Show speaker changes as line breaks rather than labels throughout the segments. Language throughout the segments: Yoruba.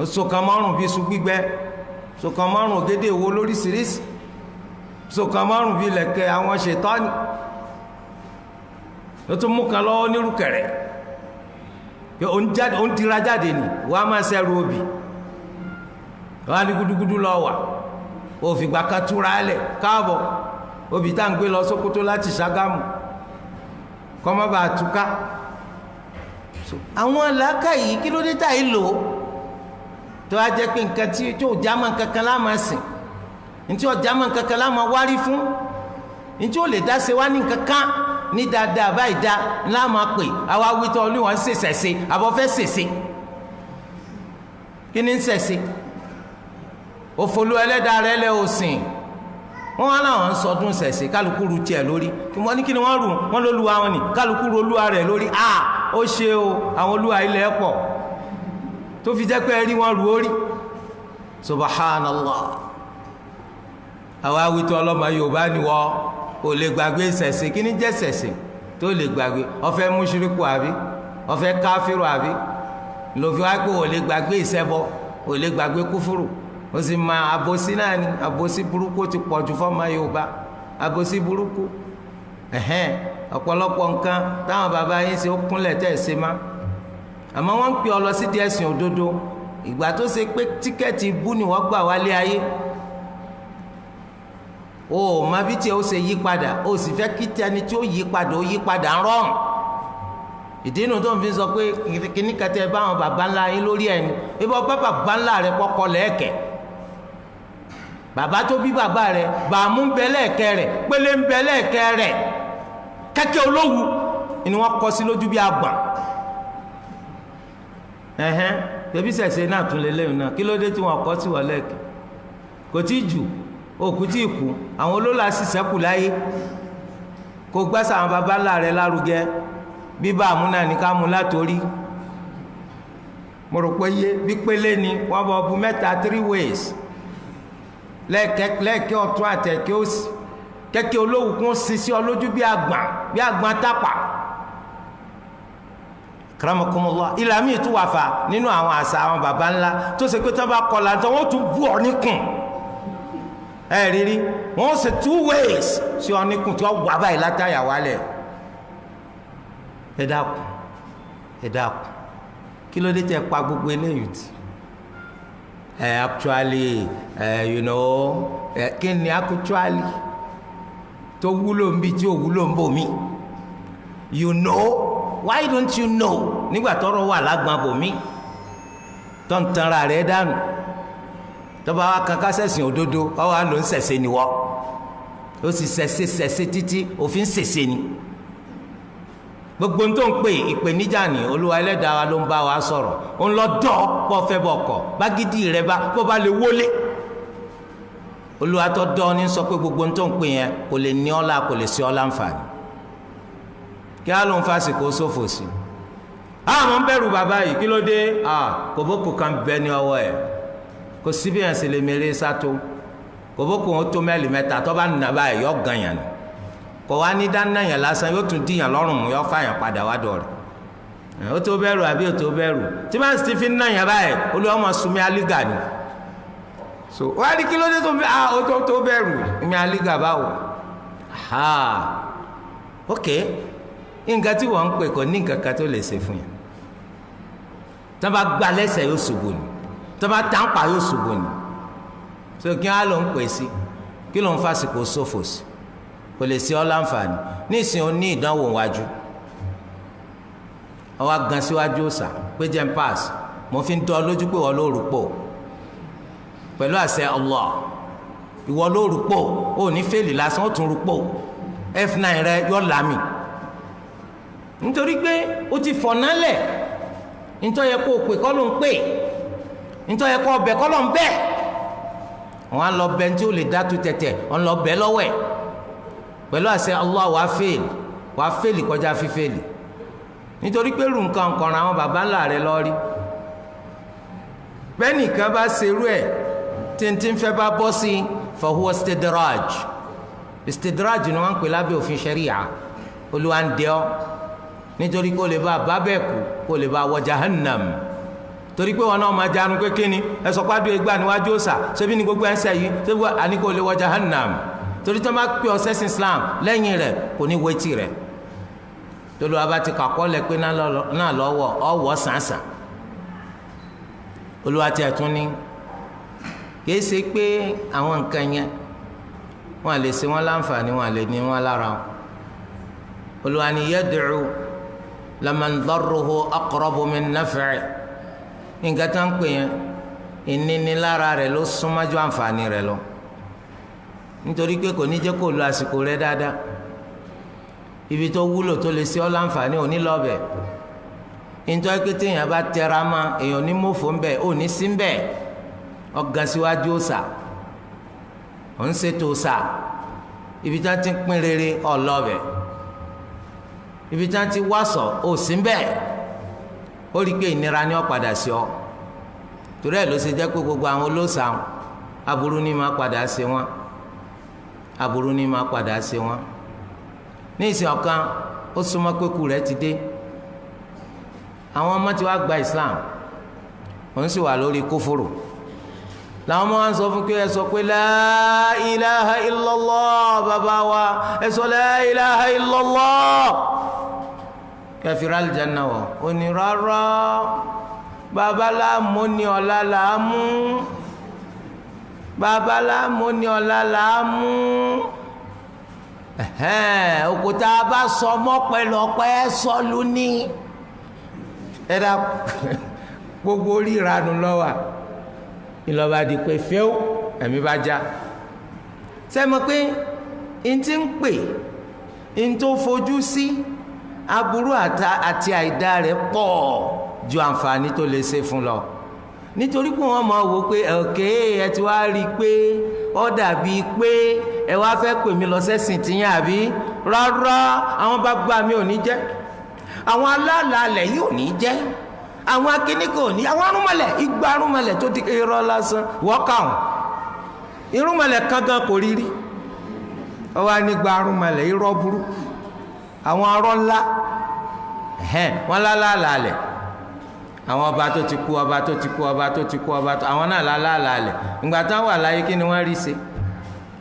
sọ̀kan márùn bíi iṣu gbígbẹ sọ̀kan márùn ògédè wo lóríṣiríṣi sọ̀kan márùn bíi lẹ̀kẹ̀ àwọn ṣètánì ló tún mú kan lọ́wọ́ nírúkẹ̀rẹ̀ pé òun tira jáde ni wọ́n á máa ṣẹ́rù obì wọ́n á ní gúdúgúdú lọ wà òfìgbà kan túra lẹ̀ káàbọ̀ obì tá à ń gbé lọ Sókótó láti Ṣàgámù kọ́ má bàa túká àwọn àlàkà yìí kí ló dé tà í lò ó tó a jẹ́ pé nǹkan tí ò jámọ́ kankan la máa sìn ntí ò jámọ́ kankan la máa wárí fún ntí ò lè dá ṣe wá ní kankan ní dáadáa báyìí dá ńlá máa pè àwa wítọ́ olúwa ń ṣèṣẹ̀ṣe àbọ̀ fẹ́ ṣèṣe kí ni ń ṣẹ̀ṣe òfòlù ẹlẹ́dàá rẹ lẹ́ òsìn wọ́n wá láwọn ń sọdún ṣẹ̀ṣe kálukú ru tiẹ̀ lórí wọ́n ní kí ni wọ́n rù wọ́n lóluwa wọn ni kálukú ru olúwa rẹ̀ lórí ó ṣe o àwọn olúwa ilẹ̀ pọ̀ tó fi jẹ́ pé ẹ rí wọn rù ó rí subhanallah àwa awitọ́ ọlọ́mọ yorùbá ni wọ́n ò lè gbàgbé ṣẹ̀ṣẹ̀ kí ni jẹ́ ṣẹ̀ṣẹ̀ tó lè gbàgbé ọ̀fẹ́ mùṣírikù àbí ọ̀fẹ́ káfíru àbí lòfi wá pé ò lè gbàgbé ìṣẹ́bọ ò lè gbàgbé kúfúrù ó sì máa àbòsí náà ni àbòsí burúkú ti pọ̀jù fọ́mọ yorùbá àbòsí burúkú ọ̀pọ̀lọpọ̀ nǹkan táwọn bàbá yín ṣe ó kúnlẹ̀ tẹ̀ ṣe má àmọ́ wọ́n ń pè ọ lọ sí díẹ̀ sìn òdodo ìgbà tó ṣe pé tíkẹ́ẹ̀tì ibú ni wọ́n gbà wálé ayé o má bí tí o ṣe yí padà o sì fẹ́ kí tẹni tí ó yí padà ó yí padà ń rọrùn ìdí inú tó ń fi sọ pé kíní kẹtẹ báwọn bàbá ńlá yín lórí ẹni ibà bá bàbá ńlá rẹ kọ́kọ́ lẹ́ẹ̀kẹ́ bàbá tó bí bàbá rẹ bàmú ń bẹ lẹ́ẹ̀kẹ́ rẹ pélé ń bẹ lẹ́ẹ̀kẹ́ rẹ kẹ́kẹ́ olówù ni wọ́n kọ́ sí lójú bí àgbà tẹbi sẹsẹ náà tún lé lẹ́yìn náà kí ló dé tí wọ́n kọ́ sí wọlé kẹ kò tí jù òkú tí kú àwọn olólà sì ṣẹ́kù láyé kò gbẹ́sà àwọn baba ńlá rẹ lárugẹ bíbá àmúná ní ká mú látòrí mo rò pé yé bí pélé ni wọ́n bọ bu mẹ́ta 3 ways lẹ́ẹ̀kẹ́ ọ̀tún àtẹ̀kẹ́ òsì kẹ́kẹ́ olówù kún sisi ọlójú bí àgbọn tápà karamakumullah ìlànà yìí tún wà fà nínú àwọn àṣà àwọn baba ńlá tó ṣe pé tí wọ́n bá kọ́ lantàn wọ́n tún bú ọ níkùn rírí wọ́n ṣe 2 ways sí ọ níkùn tí wọ́n wà báyìí látàyà wálẹ̀ ẹ dákun kí ló dé tẹ́ pa gbogbo eléyìí tì actually you know kí ni actually tó wúlò ń bí tí ò wúlò ń bò mí you know why don't you know nígbà tọ́rọ̀ wà lágbọn bò mí tó ń tanra rẹ̀ dànù tọ́ba wa kankan sẹ̀sìn òdodo ọwọ́ àlọ́ ń sẹ̀sẹ̀ ni wọ́ ó sì sẹ̀sẹ̀ títí òfin sẹ̀sẹ̀ ni gbogbo tó ń pè ìpèníjà ni olúwa ẹlẹ́dàá wa ló ń bá wa sọ̀rọ̀ ó ń lọ dọ́ pọ̀ fẹ́ bọ̀ kọ̀ bágídí rẹ bá bó bá lè wọlé olúwa tó dọ́ ní sọ pé gbogbo tó ń pè yẹn kò lè ní ọ́ la kò lè sí ọ́ láǹfààní kí á ló ń fásikò sófò sí àwọn bẹ̀rù bàbá yìí kí ló dé kòbókò kan bẹ ní ọwọ́ ẹ̀ kò síbi yẹn sì lè mèrè sátó kòbókò ó tó mẹ́lì mẹ́ta tó bá nà báyìí yọ gan yàn ni kò wá ní dáná yàn lásán yóò tún díyàn lọ́rùn mú yọ fàyàn padà wá dọ̀ rẹ̀ ó tó bẹ̀rù àbí ó tó bẹ̀rù tí bá ń sì fi nà yàn báyìí olúwa máa sunmi alígà ni so wá ní kí ló dé tó fi ó tó bẹ̀rù mi alígà báwo ok nǹkan tí wọ́n ń pè kọ́ ní nǹkan kan tó lè ṣe fún yẹn tí wọ́n bá gbá lẹ́sẹ̀ yóò ṣubú ni tí wọ́n bá tàǹpà yóò ṣubú ni so kí wọ́n á lọ ń pè sí kí ló ń fàsìkò ṣòfò sí kò lè ṣe ọ́ láǹfààní nísìnyí ó ní ìdánwò wájú ọwọ́ gan síwájú ọ̀sà pé jẹ́ ń pass mo fi ń dán lójú pé wọ́n ló rúpò pẹ̀lú àṣẹ Allah ìwọ ló rúpò ó ní fèlì lásán ó tún rúpò F9 rẹ yọ lámì nítorí pé ó ti fọ̀nà lẹ̀ nítorí yẹ kó o pè kọ́ ló ń pè nítorí yẹ kó o bẹ̀ kọ́ ló ń bẹ̀ wọ́n á lọ bẹ tí ó lè dá tu tẹ̀tẹ̀ wọ́n lọ bẹ̀ lọ́wọ́ ẹ̀ pẹ̀lú àṣẹ Allah wàá fèlì kọjá fífèlì nítorí pé rú nǹkan kọ̀ọ̀ràn àwọn baba ńlá rẹ lọ́rí bẹ́ẹ̀ nìkan bá ṣerú ẹ̀ tí ń fẹ́ bá bọ́ sí fahuwa istidraj ni wọ́n ń pè lábẹ́ òfin ṣẹ̀ríà olúwa ń dẹ́ ọ́ nítorí kó lè bá bá bẹ́ẹ̀ kú kó lè bá wọ jahannam torí pé wọn náà máa jánu pé kíni ẹ sọ pé adúlé gbà níwájú òòṣà ṣebí ni gbogbo ẹsẹ yìí ṣebí àníkò lè wọ jahannam torí tí wọn bá pè ọ sẹ́sìn Islam lẹ́yìn rẹ̀ kò ní wetí rẹ̀ tolu aba ti kakọ́ lẹ pé náà lọ́wọ́ ọwọ́ sàǹsàn Olúwa tí a tún ní kìí ṣe pé àwọn nǹkan yẹn wọn lè ṣe wọn láǹfààní wọn lè ní wọn lára wọn Olúwa ni yad'u laman darruhu aqrabu min naf'i nǹkan tó ń pè yẹn ìnínilára rẹ̀ ló súnmọ́jú àǹfààní rẹ̀ lọ nítorí pé kò ní jẹ́ kó lo àsìkò rẹ̀ dáadáa ibi tó wúlò tó lè ṣe ọ́ láǹfààní òní lọ́bẹ̀ nítorí pé téèyàn bá tẹra mọ́ èèyàn ní mọ́fò ń bẹ̀ ò ní sí ń bẹ̀ ọ̀gán síwájú òòṣà ò ń ṣètò òòṣà ibi tí wọ́n ti ń pín rere ọ̀lọ́bẹ̀ ibi tí wọ́n ti wàsọ̀ ò sí ń bẹ̀ ó rí i pé ìnira ni ó padà sí ọ torí ẹ̀ ló ṣe jẹ́ pé gbogbo àwọn olóòṣà aburú ni máa padà ṣe wọ́n aburú ni máa padà ṣe wọ́n ní ìsìn ọ̀kan ó súnmọ́ pé kú rẹ̀ ti dé àwọn ọmọ tí wàá gba Islam òun sì wà lórí kófòrò làwọn ọmọ wa ń sọ fún pé ẹ sọ pé la ilaha illallah bàbá wa ẹ sọ la ilaha illallah kẹfìrà alìjánná wọ òní rárá babaláàmú ni ọ̀la làá mú babaláàmú ni ọ̀la làá mú òkúta bá sọ mọ́pẹ́lọpẹ́ sọ́lú ní ẹ̀dá gbogbo ríranù lọ́wọ́ ìlọ́ba di pé fẹ́ẹ́ ẹ̀mí bá já sẹ́mi pé n ti ń pè n tó fojú sí aburú àti àìdá rẹ̀ pọ̀ ju àǹfààní tó lè ṣe fún lọ nítorí pé wọ́n máa wò pé ọ̀kẹ́ ẹ ti wá rí i pé ó dàbí pé ẹ wá fẹ́ pè mí lọ sẹ́sìn tiyín àbí rárá àwọn bàbá mi ò ní jẹ́ àwọn alálàálẹ̀ yìí ò ní jẹ́ àwọn akíníkò ò ní àwọn arúmọlẹ̀ igba arúmọlẹ̀ tó ti irọ́ lásán wọ́ọ̀kà wọn irúmọlẹ̀ kankan kò rí rí ọwọ́ anigba arúmọlẹ̀ irọ́ burú àwọn arọ́ ńlá wọn lálàálẹ̀ àwọn ọba tó ti kú ọba tó ti kú ọba tó ti kú ọba tó àwọn náà lálàálẹ̀ ìgbà táwọn wà láyé kí ni wọ́n rí ṣe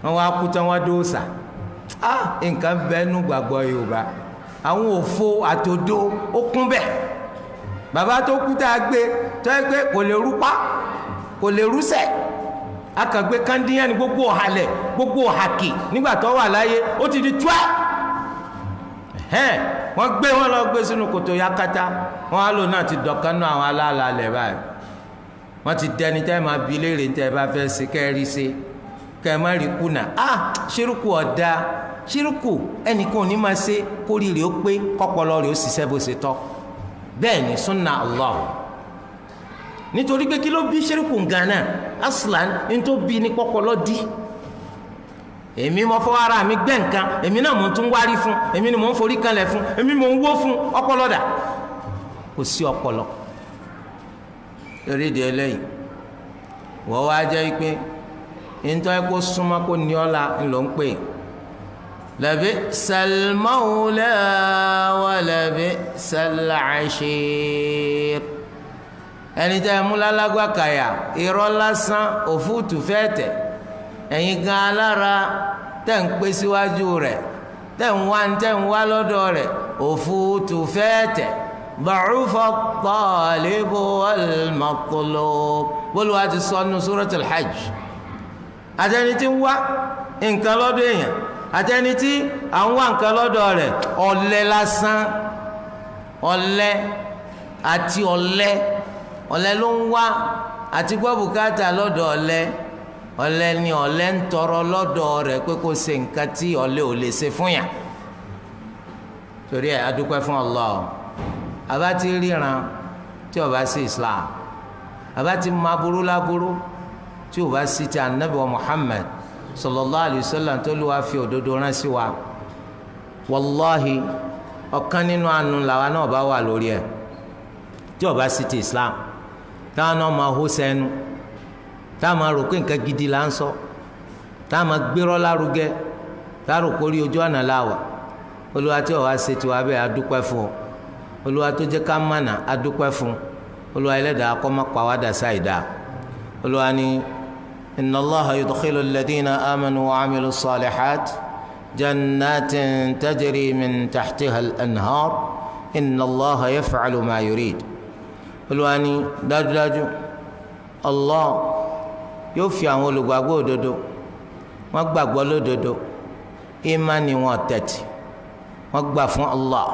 wọ́n wá kú tán wọ́n dóòsà nǹkan bẹ́ẹ̀nu gbàgbọ́ Yorùbá àwọn òfo àtòdó ó kún bẹ́ẹ̀ bàbá tó kú tá a gbé tó yẹ pé kò lè rúpa kò lè rúsẹ̀ akàgbé kandíyàn ní gbogbo ọ̀hálẹ̀ gbogbo ọ̀hàkì nígbà tó wà láyé ó ti di tíwá wọ́n gbé wọn lọ gbé sínú kòtò yakata wọn á lò náà ti dọ̀kan náà àwọn aláàlẹ̀ báyìí wọ́n ti dẹni tẹ́ máa bi léèrè tẹ́ bá fẹ́ ṣe kẹ́rì ṣe kẹ́ má rí kùnà ṣírùkù ọ̀dà ṣírùkù ẹnìkan ò ní máa ṣe kórìíre ó pé kọ́pọlọ rẹ̀ ó ṣiṣẹ́ bó ṣe tọ́ bẹ́ẹ̀ ni sunna Allah nítorí pé kí ló bí ṣírùkù gánà aslan ní tó bí ní kọ́pọlọ dí èmi mo fọ ara mi gbẹ́ nǹkan èmi náà mo tún wárí fún èmi ni mo ń forí kanlẹ̀ fún èmi mo ń wó fún ọpọlọ dà kò sí ọpọlọ lórí ìdí eléyìí wọ́n wá jẹ́ pé nítorí kó súnmọ́ kó ní ọ́ la ńlọ ń pè labi'sal mawla wa labi'sal ashir ẹni tẹ́ ẹ mú lálágbá kàyà irọ́ lásán òfúùtù fẹ́ẹ́ tẹ̀ ẹ̀yin gan alára tẹ̀ ń pé síwájú rẹ̀ tẹ̀ ń wá lọ́dọ̀ rẹ̀ òfúùtù fẹ́ẹ́ tẹ̀ da'ufa at-talibu wal-matlub bólúwa ti sọ nínú suratul hajj àtẹni tí ń wá nǹkan lọ́dọ̀ èèyàn àtẹni tí à ń wá nǹkan lọ́dọ̀ rẹ̀ ọ̀lẹ lásán ọ̀lẹ àti ọ̀lẹ ló ń wá àti gbọ́ bùkátà lọ́dọ̀ ọ̀lẹ ni ọ̀lẹ ń tọrọ lọ́dọ̀ rẹ̀ pé kó ṣe nǹkan tí ọ̀lẹ ò lè ṣe fún yàn torí ẹ̀ adúpẹ́ fún Allah àbá ti ríran tí ó bá sí Islam àbá ti mọ aburú láburú tí ó bá sí ti anabi wa Muhammad sallallahu alayhi wa sallam tó lù wá fi òdodo rán sí wa wàláhi ọ̀kan nínú àánú làwa náà bá wà lórí ẹ̀ tí ó bá sí ti Islam táwọn náà máa hó sẹ́nu táwọn máa rò pé nǹkan gidi là ń sọ táwọn máa gbérọ́ lárugẹ táwọn rò pé orí ojú ọ̀nà láwà olúwa tí ó wá ṣe tiwa bẹ́ẹ̀ adúpẹ́ fún ọ olúwa tó jẹ́ ká mànà adúpẹ́ fún Olúwa Ẹlẹ́dàá kó má pa wá dà sáìdá. Olúwa ní inna Allaha yudkhilu alladhina amanu wa amilu salihat jannatin tajri min tahtiha al-anhar inna Allaha yaf'alu ma yurid. Olúwa ní dájúdájú Allah yóò fi àwọn olùgbàgbọ́ òdodo wọ́n gbàgbọ́ lódodo ìmánì wọn tẹ̀tì wọ́n gbà fún Allah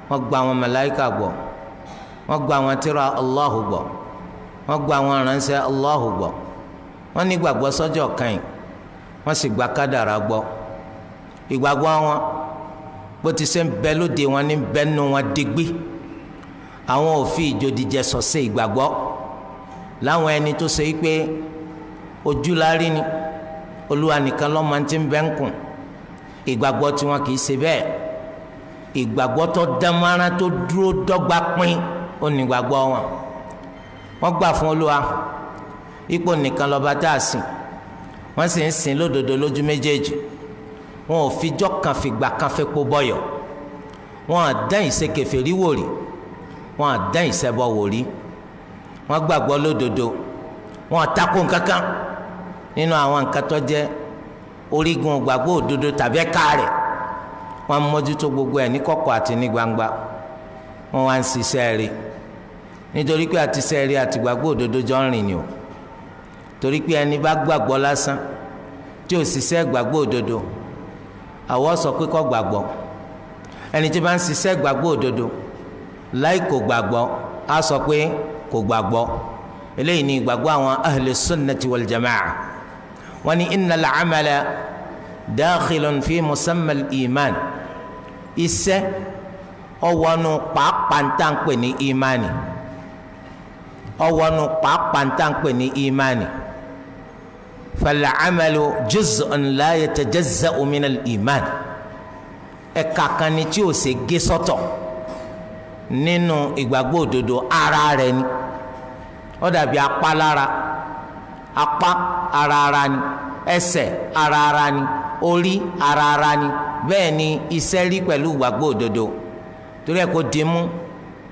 wọ́n gba àwọn màláíkà gbọ́ wọ́n gba àwọn tírà Allah gbọ́ wọ́n gba àwọn aránṣẹ́ Allah gbọ́ wọ́n ní gbàgbọ́ sọ́jọ́ kan wọ́n sì gba kádàrá gbọ́ ìgbàgbọ́ wọn bó ti ṣe ń bẹ lóde wọn ní bẹ́nu wọn digbí àwọn òfin ìjòdìjẹ sọ̀sẹ̀ ìgbàgbọ́ láwọn ẹni tó ṣe pé ojú lárí ni Olúwa nìkan ló máa ti ń bẹ́ ń kùn ìgbàgbọ́ tí wọn kì í ṣe bẹ́ẹ̀ ìgbàgbọ́ tó dánmọ́rán tó dúró dọ́gba pín ó ní ìgbàgbọ́ wọn wọ́n gbà fún Olúwa ipò nìkan lọ́ba tá a sìn wọ́n sì ń sìn lódodo lójú méjèèjì wọn ò fijọ́ kan fìgbà kan fepo bọ́yọ̀ wọn à dán ìṣekèfèrí wò rí wọn à dán ìṣẹbọ wò rí wọn gbàgbọ́ lódodo wọn à takò nǹkankan nínú àwọn nǹkan tó jẹ́ orígun gbàgbọ́ òdodo tàbí ẹ̀ka rẹ̀ wọn mójútó gbogbo ẹ̀ ní kọ̀kọ̀ àti ní gbangba wọn wá ń ṣiṣẹ́ rí nítorí pé àti ṣiṣẹ́ rí àti gbàgbọ́ òdodo jọ ń rìn ni o torí pé ẹni bá gbàgbọ́ lásán tí ò ṣiṣẹ́ gbàgbọ́ òdodo àwọ̀ sọ pé kò gbàgbọ́ ẹni tí bá ń ṣiṣẹ́ gbàgbọ́ òdodo láì kò gbàgbọ́ á sọ pé kò gbàgbọ́ eléyìí ni ìgbàgbọ́ àwọn ahli sunnati wal jamaa wọ́n ní innal amala dakhilun fi musamma al-iman iṣẹ́ ọwọ́nu pàápàá tá ń pè ní imani ọwọ́nu pàápàá tá ń pè ní imani fal amalu juz'un la yatajazza'u min al-iman ẹ̀ka kan ni tí ó ṣe gé sọ́tọ̀ nínú ìgbàgbọ́ òdodo ara rẹ̀ ni ó dàbí apá lára apá ara ni ẹsẹ̀ ara ni orí ara ni bẹ́ẹ̀ ni iṣẹ́ rí pẹ̀lú ìgbàgbọ́ òdodo torí ẹ̀ kó dimú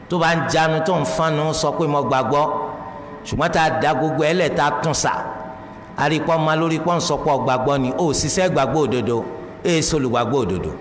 tó bá ń jánu tó ń fánu sọ pé mo gbàgbọ́ ṣùgbọ́n tá a da gbogbo ẹ̀ lẹ̀ tá a tún sà àríkọ́ máa lórí pọ́n sọpọ̀ gbàgbọ́ ni ó ṣiṣẹ́ gbàgbọ́ òdodo èso olùgbàgbọ́ òdodo.